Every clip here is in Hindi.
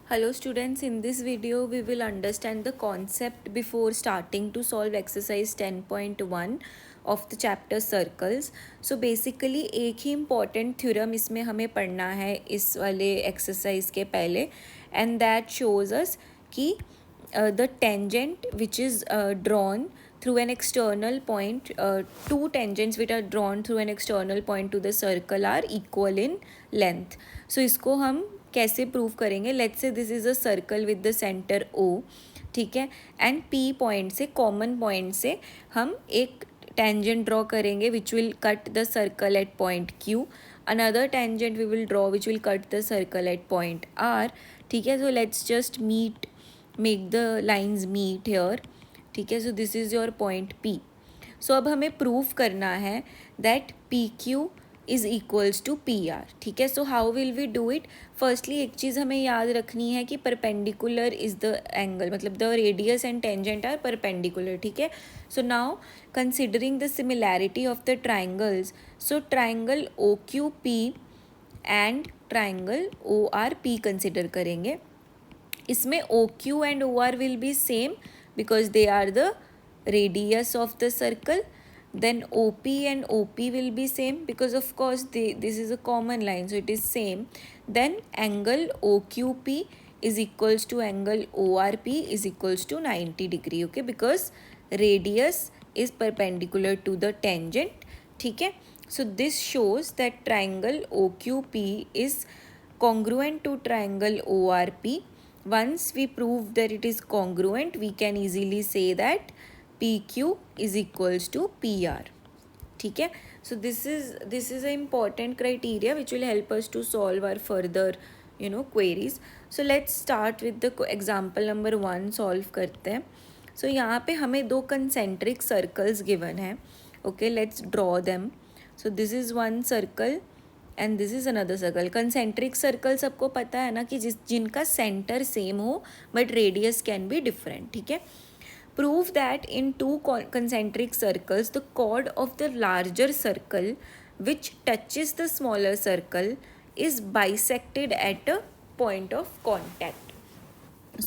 Hello students, in this video we will understand the concept before starting to solve exercise 10.1 of the chapter circles. So basically एक ही important theorem इसमें हमें पढ़ना है इस वाले exercise के पहले, and that shows us कि the tangent which is drawn through an external point, two tangents which are drawn through an external point to the circle are equal in length. So इसको हम कैसे प्रूव करेंगे? Let's say this is a circle with the centre O, ठीक है, एंड पी पॉइंट से, कॉमन पॉइंट से हम एक टेंजेंट ड्रॉ करेंगे which will cut the circle at point Q. Another tangent we will draw which will cut the circle at point R. ठीक है, so let's just make the lines meet here. ठीक है, so this is your point P. So अब हमें प्रूव करना है that P Q is equals to P R. ठीक है, so how will we do it? Firstly एक चीज़ हमें याद रखनी है कि परपेंडिकुलर इज़ द एंगल, मतलब the radius and tangent are perpendicular. ठीक है, so now considering the similarity of the triangles, so triangle O Q P and triangle O R P consider करेंगे. इसमें O Q and O R will be same because they are the radius of the circle. Then OP and OP will be same because of course this is a common line, so it is same. Then angle OQP is equals to angle ORP is equals to 90 degree. Okay, because radius is perpendicular to the tangent. ठीक है, so this shows that triangle OQP is congruent to triangle ORP. Once we prove that it is congruent, we can easily say that PQ is equals to PR. ठीक है, so this is an important criteria which will help us to solve our further queries. So let's start with the example number 1 solve करते हैं. So यहाँ पे हमें दो concentric circles given है. Okay, let's draw them. So this is one circle and this is another circle. Concentric circle सबको पता है ना कि जिनका center same हो but radius can be different. ठीक है, prove that in two concentric circles the chord of the larger circle which touches the smaller circle is bisected at a point of contact.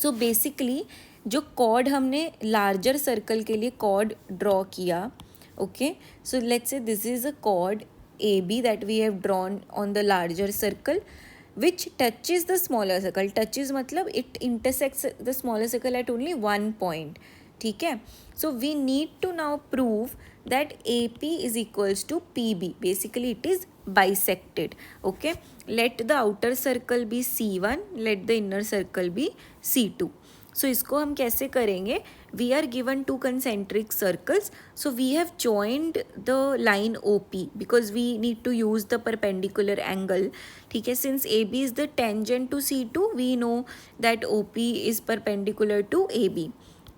So basically जो chord हमने larger circle के लिए chord draw किया, okay, so let's say this is a chord AB that we have drawn on the larger circle which touches the smaller circle. Touches मतलब it intersects the smaller circle at only one point. ठीक है, so we need to now prove that A P is equals to P B. Basically it is bisected. Okay, let the outer circle be C1, let the inner circle be C2. So इसको हम कैसे करेंगे? We are given two concentric circles, so we have joined the line O P because we need to use the perpendicular angle. ठीक है, since A B is the tangent to C2, we know that O P is perpendicular to A B.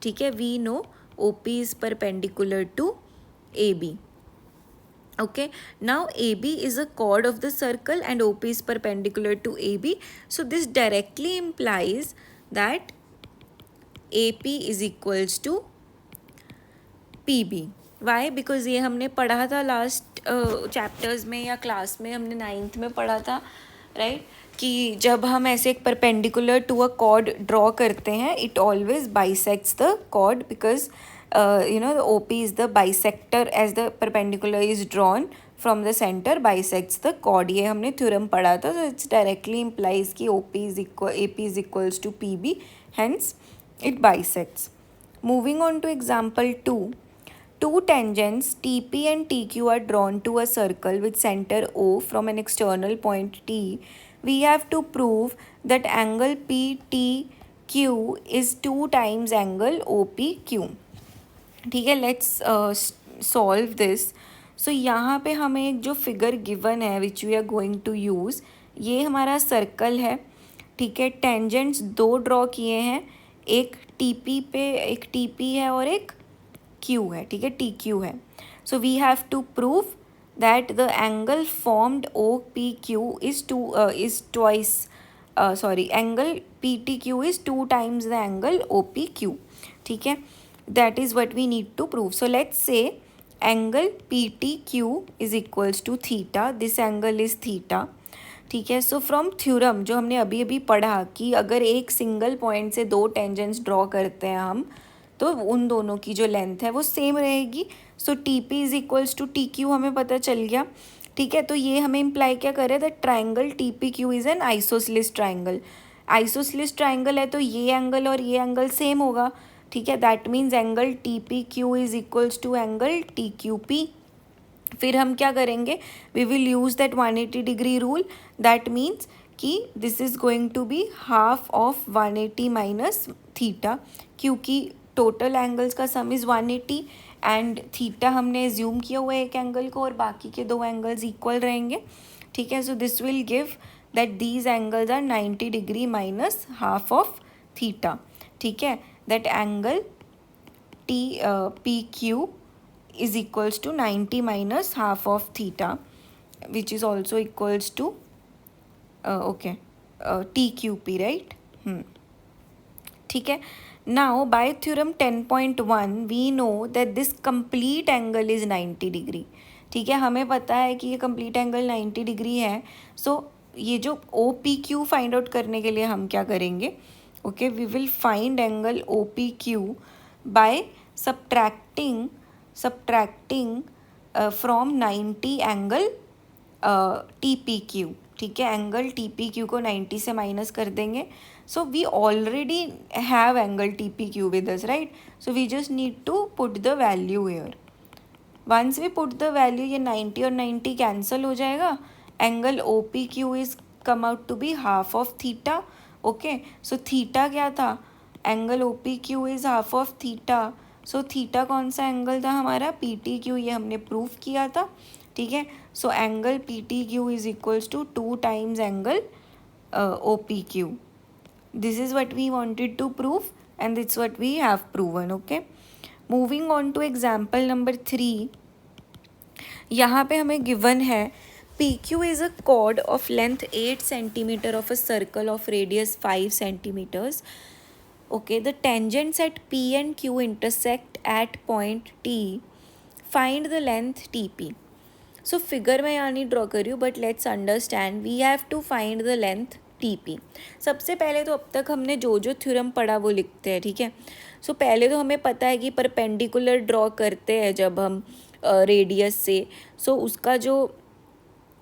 ठीक है, we know OP is perpendicular to AB. Okay, now AB is a chord of the circle and OP is perpendicular to AB. So this directly implies that AP is equals to PB. Why? Because ये हमने पढ़ा था लास्ट चैप्टर्स में या क्लास में, हमने 9th में पढ़ा था, राइट, कि जब हम ऐसे एक perpendicular to a chord draw करते हैं it always bisects the chord because OP is the bisector as the perpendicular is drawn from the centre bisects the chord. ये हमने थ्योरम पढ़ा था. सो इट्स डायरेक्टली इम्प्लाइज कि AP is equals to PB, hence it bisects. Moving on to example 2. Two tangents TP and TQ are drawn to a circle with center O from an external point T. We have to prove that angle PTQ is 2 times angle OPQ. ठीक है, लेट्स सॉल्व दिस. सो यहाँ पे हमें एक जो फिगर गिवन है which we are going to use, ये हमारा सर्कल है. ठीक है, टेंजेंट्स दो ड्रॉ किए हैं, एक TP पे एक TP है और एक Q है. ठीक है, TQ है. So we have to prove that the angle formed OPQ is twice angle PTQ is 2 times the angle OPQ. ठीक है, that is what we need to prove. So let's say angle PTQ is equals to theta. This angle is theta. ठीक है। सो फ्रॉम थ्योरम जो हमने अभी अभी पढ़ा कि अगर एक सिंगल पॉइंट से दो टेंजेंट्स ड्रॉ करते हैं हम, तो उन दोनों की जो लेंथ है वो सेम रहेगी। So T P is equals to T Q हमें पता चल गया। ठीक है, तो ये हमें इम्प्लाई क्या करे, that triangle T P Q is an isosceles triangle. Isosceles triangle है तो ये एंगल और ये एंगल सेम होगा। ठीक है, that means angle T P Q is equals to angle T Q P. फिर हम क्या करेंगे, we will use that 180 degree rule. That means कि this is going to be half of 180 minus theta, क्योंकि टोटल एंगल्स का सम इज़ 180 एंड थीटा हमने एज्यूम किया हुआ है एक एंगल को और बाकी के दो एंगल्स इक्वल रहेंगे। ठीक है, so this will give that these angles are 90 degree minus half of theta. ठीक है, that angle T P Q is equals to 90 minus half of theta, which is also equals to TQP, right? ठीक है, now by theorem 10.1 we know that this complete angle is 90 degree. ठीक है, हमें पता है कि ये complete angle 90 डिग्री है। सो ये जो O P Q find out करने के लिए हम क्या करेंगे, okay, we will find angle O P Q by subtracting from 90 angle T P Q. ठीक है, एंगल टी पी क्यू को 90 से माइनस कर देंगे। So we already have angle T P Q with us, right? So we just need to put the value here. Once we put the value, ये 90 और 90 कैंसिल हो जाएगा। Angle O P Q is come out to be half of theta. Okay, so theta क्या था, angle O P Q is half of theta. So theta कौन सा एंगल था हमारा, पी टी क्यू, ये हमने प्रूफ किया था। ठीक है, so angle P T Q is equals to 2 times angle O P Q. This is what we wanted to prove and that's what we have proven. Okay, moving on to example number 3। यहाँ पे हमें गिवन है P Q is a chord of length 8 centimetre of a circle of radius 5 centimetres. Okay, the tangents at P and Q intersect at point T. Find the length TP. So figure मैं यहाँ नहीं ड्रॉ कर रही हूँ, but let's understand we have to find the length TP. सबसे पहले तो अब तक हमने जो जो थ्योरम पढ़ा वो लिखते हैं। ठीक है, सो पहले तो हमें पता है कि परपेंडिकुलर ड्रॉ करते हैं जब हम रेडियस से, सो उसका जो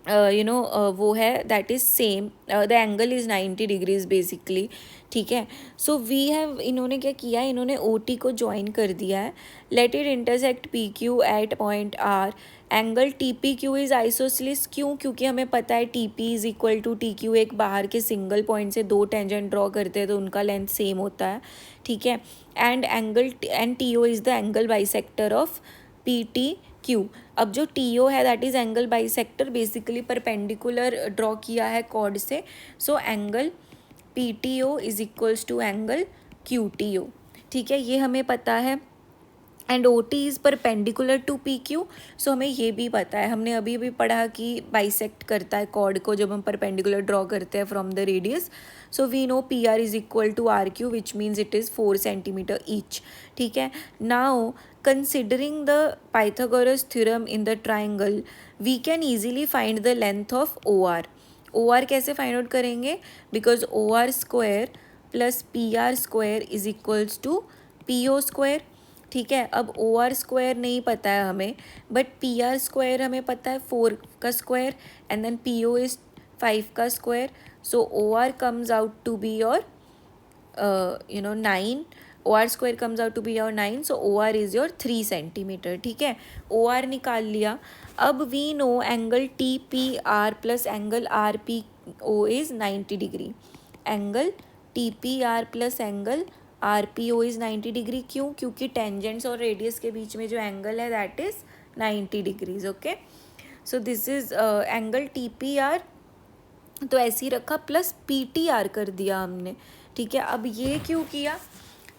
वो है that is same, the angle is 90 degrees basically. ठीक है, सो वी हैव, इन्होंने क्या किया, इन्होंने ओ टी को ज्वाइन कर दिया है। Let it intersect P Q at point R. Angle T P Q is isosceles, क्यों, क्योंकि हमें पता है T P is equal to T Q. एक बाहर के सिंगल पॉइंट से दो टेंजेंट ड्रॉ करते हैं तो उनका लेंथ सेम होता है। ठीक है, and T O is the angle bisector of P T Q. अब जो टी ओ है that is angle bisector, basically perpendicular draw किया है कॉर्ड से। So angle P T O is equals to angle Q T O. ठीक है, ये हमें पता है। And O T is perpendicular to P Q, so हमें ये भी पता है, हमने अभी अभी पढ़ा कि बाइसेक्ट करता है कॉर्ड को जब हम परपेंडिकुलर ड्रॉ करते हैं from the radius. So we know P R is equal to R Q, which means it is 4 centimetre each. ठीक है, now considering the Pythagoras theorem in the triangle, we can easily find the length of OR. OR कैसे फाइंड आउट करेंगे, because OR square plus PR square is equals to PO square. ठीक है, अब OR स्क्वायर नहीं पता है हमें, बट PR स्क्वायर हमें पता है 4 का square and then PO is 5 का square. So OR comes out to be your 9। OR square comes out to be your 9, so OR is your 3 centimetre. ठीक है, OR निकाल लिया। अब we know angle TPR plus angle RPO is 90 degree. Angle TPR plus angle RPO is 90 degree, क्यों, क्योंकि टेंजेंट्स और रेडियस के बीच में जो एंगल है that is 90 degrees. Okay, so this is angle TPR, तो ऐसे ही रखा, प्लस PTR कर दिया हमने। ठीक है, अब ये क्यों किया,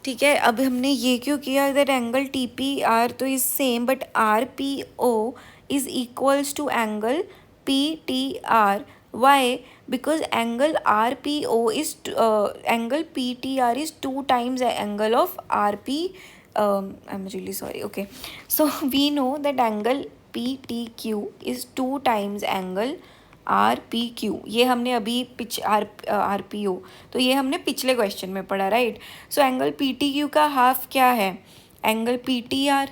ठीक है, अब हमने ये क्यों किया, that angle T P R तो is same, but R P O is equals to angle P T R. Why, because angle R P O is angle P T R is 2 times angle of R P, I am really sorry. Okay, so we know that angle P T Q is 2 times angle RPQ, ये हमने अभी RPO, तो ये हमने पिछले क्वेश्चन में पढ़ा, राइट। सो एंगल PTQ का हाफ क्या है, एंगल PTR,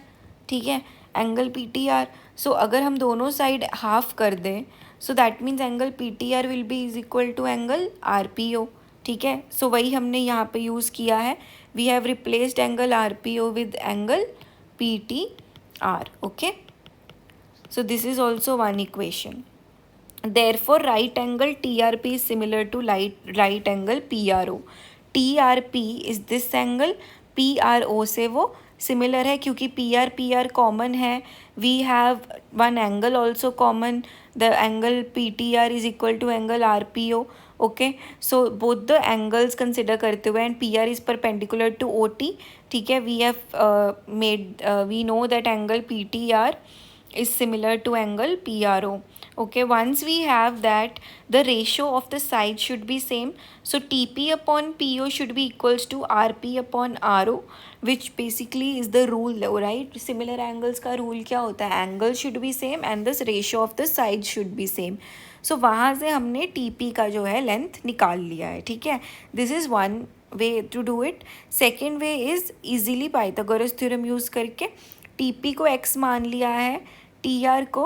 ठीक है, एंगल PTR। सो अगर हम दोनों साइड हाफ कर दें, so that means angle PTR will be is equal to angle RPO, ठीक है। सो वही हमने यहाँ पे यूज़ किया है, we have replaced angle RPO with angle PTR, okay. So this is also one equation. Therefore, right angle TRP is similar to right angle PRO. TRP is this angle, PRO से वो similar है क्योंकि PR common है. We have one angle also common. The angle PTR is equal to angle RPO. Okay, so both the angles consider करते हुए and PR is perpendicular to OT. ठीक है, we have we know that angle PTR is similar to angle PRO. Okay, once we have that, the ratio of the sides should be same. So TP upon PO should be equals to RP upon RO, which basically is the rule, right? Similar angles का rule क्या होता है, angle should be same and this ratio of the sides should be same. So वहाँ से हमने TP का जो है लेंथ निकाल लिया है, ठीक है. This is one way to do it. Second way is easily Pythagoras theorem use करके TP को x मान लिया है, TR को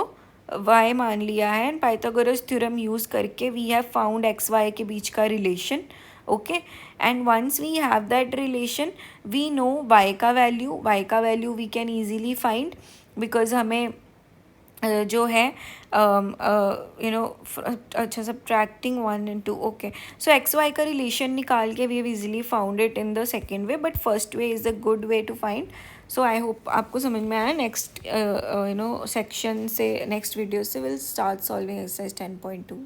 y मान लिया है, एंड पाइथागोरस थ्योरम यूज़ करके we have found X Y के बीच का relation, okay. And once we have that relation, we know y का value we can easily find, because हमें जो है अच्छा subtracting 1 and 2, okay. So X Y का रिलेशन निकाल के we have easily found it in the second way, but first way is a good way to find. So I hope आपको समझ में आया. नेक्स्ट सेक्शन से, नेक्सट वीडियो से विल स्टार्ट सॉल्विंग एक्सरसाइज 10.2.